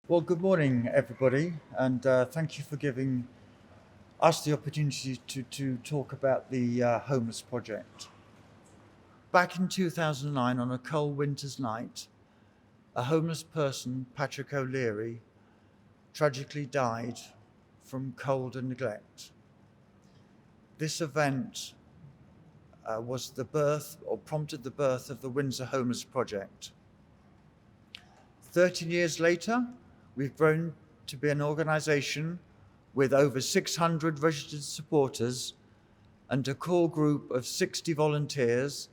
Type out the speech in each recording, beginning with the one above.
Well, good morning, everybody, and thank you for giving us the opportunity to talk about the homeless project. Back in 2009, on a cold winter's night, a homeless person, Patrick O'Leary, tragically died from cold and neglect. This event was the birth, or prompted the birth, of the Windsor Homeless Project. 13 years later, we've grown to be an organisation with over 600 registered supporters and a core group of 60 volunteers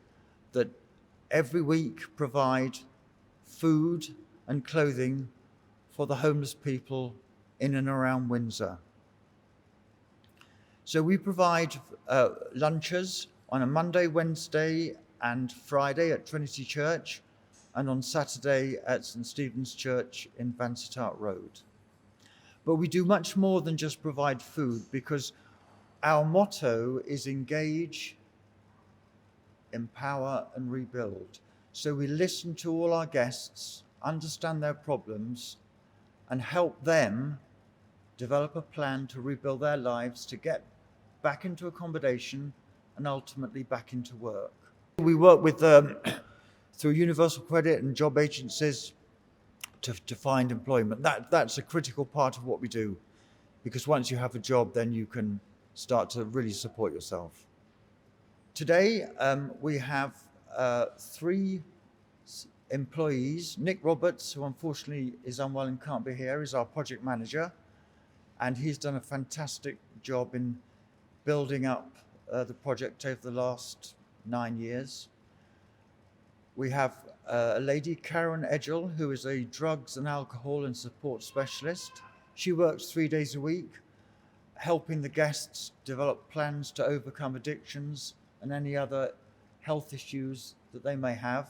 that every week provide food and clothing for the homeless people in and around Windsor. So we provide lunches on a Monday, Wednesday, and Friday at Trinity Church, and on Saturday at St Stephen's Church in Vansittart Road. But we do much more than just provide food, because our motto is engage, empower, and rebuild. So we listen to all our guests, understand their problems, and help them develop a plan to rebuild their lives, to get back into accommodation and ultimately back into work. We work with through Universal Credit and job agencies to find employment. That's a critical part of what we do, because once you have a job, then you can start to really support yourself. Today, we have three employees. Nick Roberts, who unfortunately is unwell and can't be here, is our project manager, and he's done a fantastic job in building up the project over the last 9 years. We have a lady, Karen Edgell, who is a drugs and alcohol and support specialist. She works 3 days a week, helping the guests develop plans to overcome addictions and any other health issues that they may have.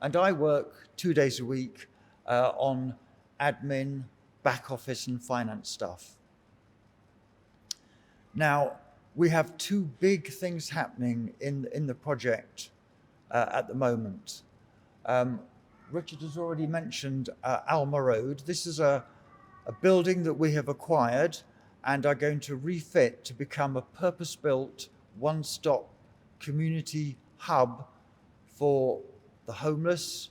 And I work 2 days a week on admin, back office, and finance stuff. Now, we have two big things happening in the project at the moment. Richard has already mentioned Alma Road. This is a building that we have acquired and are going to refit to become a purpose-built, one-stop community hub for the homeless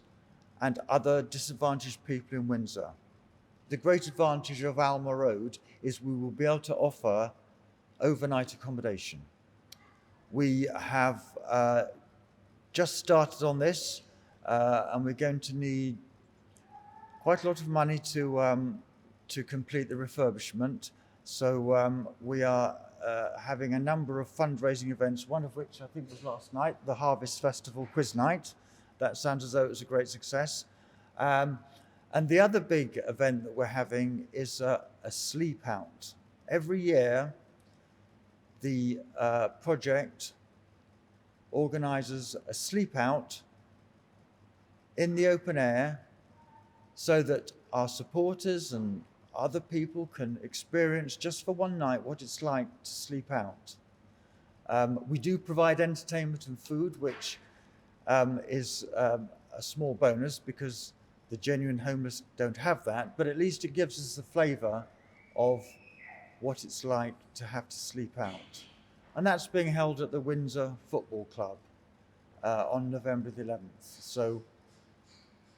and other disadvantaged people in Windsor. The great advantage of Alma Road is we will be able to offer overnight accommodation. We have just started on this, and we're going to need quite a lot of money to complete the refurbishment. So we are having a number of fundraising events, one of which I think was last night, the Harvest Festival Quiz Night. That sounds as though it was a great success. And the other big event that we're having is a sleep out. Every year, the project organises a sleep out in the open air so that our supporters and other people can experience just for one night what it's like to sleep out. We do provide entertainment and food, which is a small bonus because the genuine homeless don't have that, but at least it gives us a flavour of what it's like to have to sleep out. And that's being held at the Windsor Football Club on November the 11th. So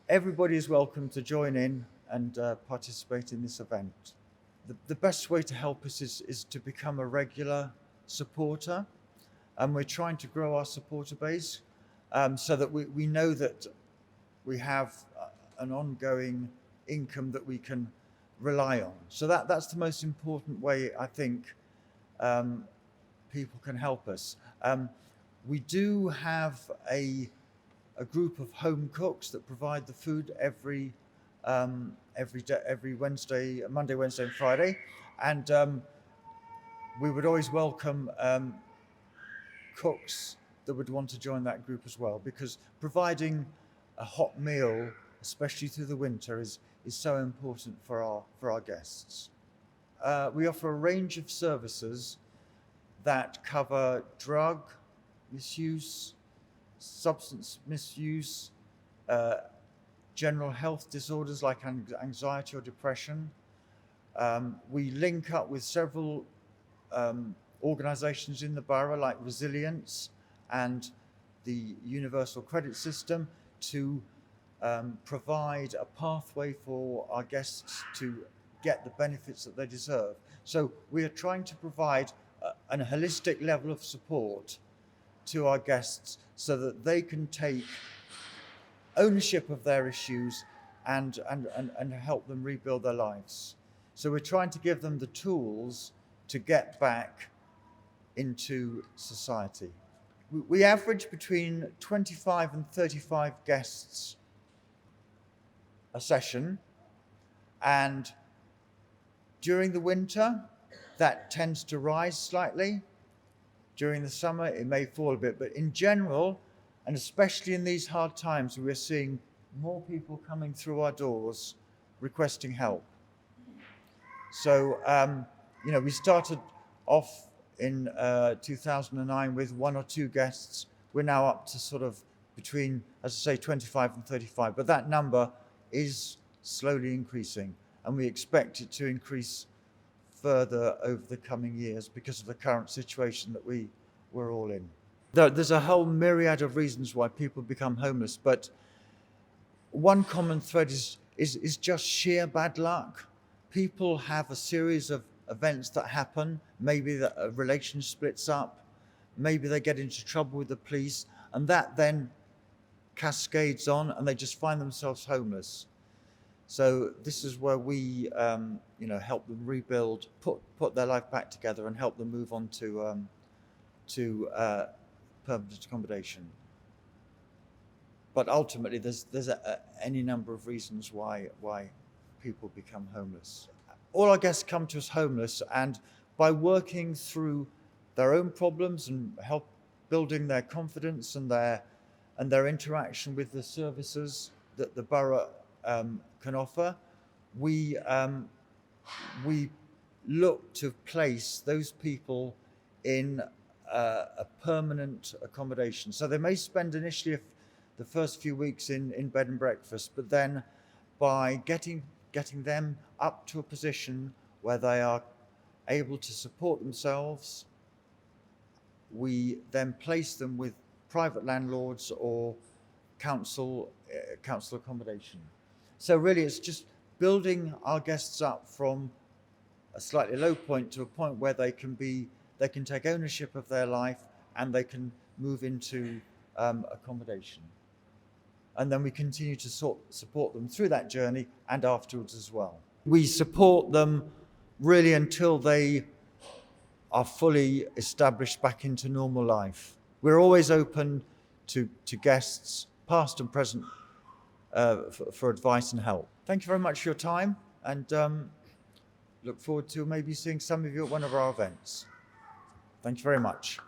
everybody is welcome to join in and participate in this event. The best way to help us is to become a regular supporter, and we're trying to grow our supporter base so that we know that we have an ongoing income that we can rely on. So that's the most important way I think people can help us. We do have a group of home cooks that provide the food every Wednesday, Monday, Wednesday, and Friday, and we would always welcome cooks that would want to join that group as well, because providing a hot meal, especially through the winter, is so important for our guests. We offer a range of services that cover drug misuse, substance misuse, general health disorders like anxiety or depression. We link up with several organisations in the borough like Resilience and the Universal Credit System to provide a pathway for our guests to get the benefits that they deserve. So we are trying to provide a holistic level of support to our guests so that they can take ownership of their issues and help them rebuild their lives. So we're trying to give them the tools to get back into society. We average between 25 and 35 guests a session, and during the winter that tends to rise slightly. During the summer it may fall a bit, but in general, and especially in these hard times, we're seeing more people coming through our doors requesting help. So we started off in 2009 with 1 or 2 guests. We're now up to sort of between, as I say, 25 and 35, but that number is slowly increasing, and we expect it to increase further over the coming years because of the current situation that we're all in. There's a whole myriad of reasons why people become homeless, but one common thread is just sheer bad luck. People have a series of events that happen. Maybe that a relation splits up, maybe they get into trouble with the police, and that then cascades on and they just find themselves homeless. So this is where we help them rebuild, put their life back together and help them move on to permanent accommodation. But ultimately there's any number of reasons why people become homeless. All our guests come to us homeless, and by working through their own problems and help building their confidence and their interaction with the services that the borough can offer, we look to place those people in a permanent accommodation. So they may spend initially the first few weeks in bed and breakfast, but then by getting them up to a position where they are able to support themselves, we then place them with private landlords or council accommodation. So really it's just building our guests up from a slightly low point to a point where they can take ownership of their life and they can move into accommodation. And then we continue to support them through that journey and afterwards as well. We support them really until they are fully established back into normal life. We're always open to guests, past and present, for advice and help. Thank you very much for your time, and look forward to maybe seeing some of you at one of our events. Thank you very much.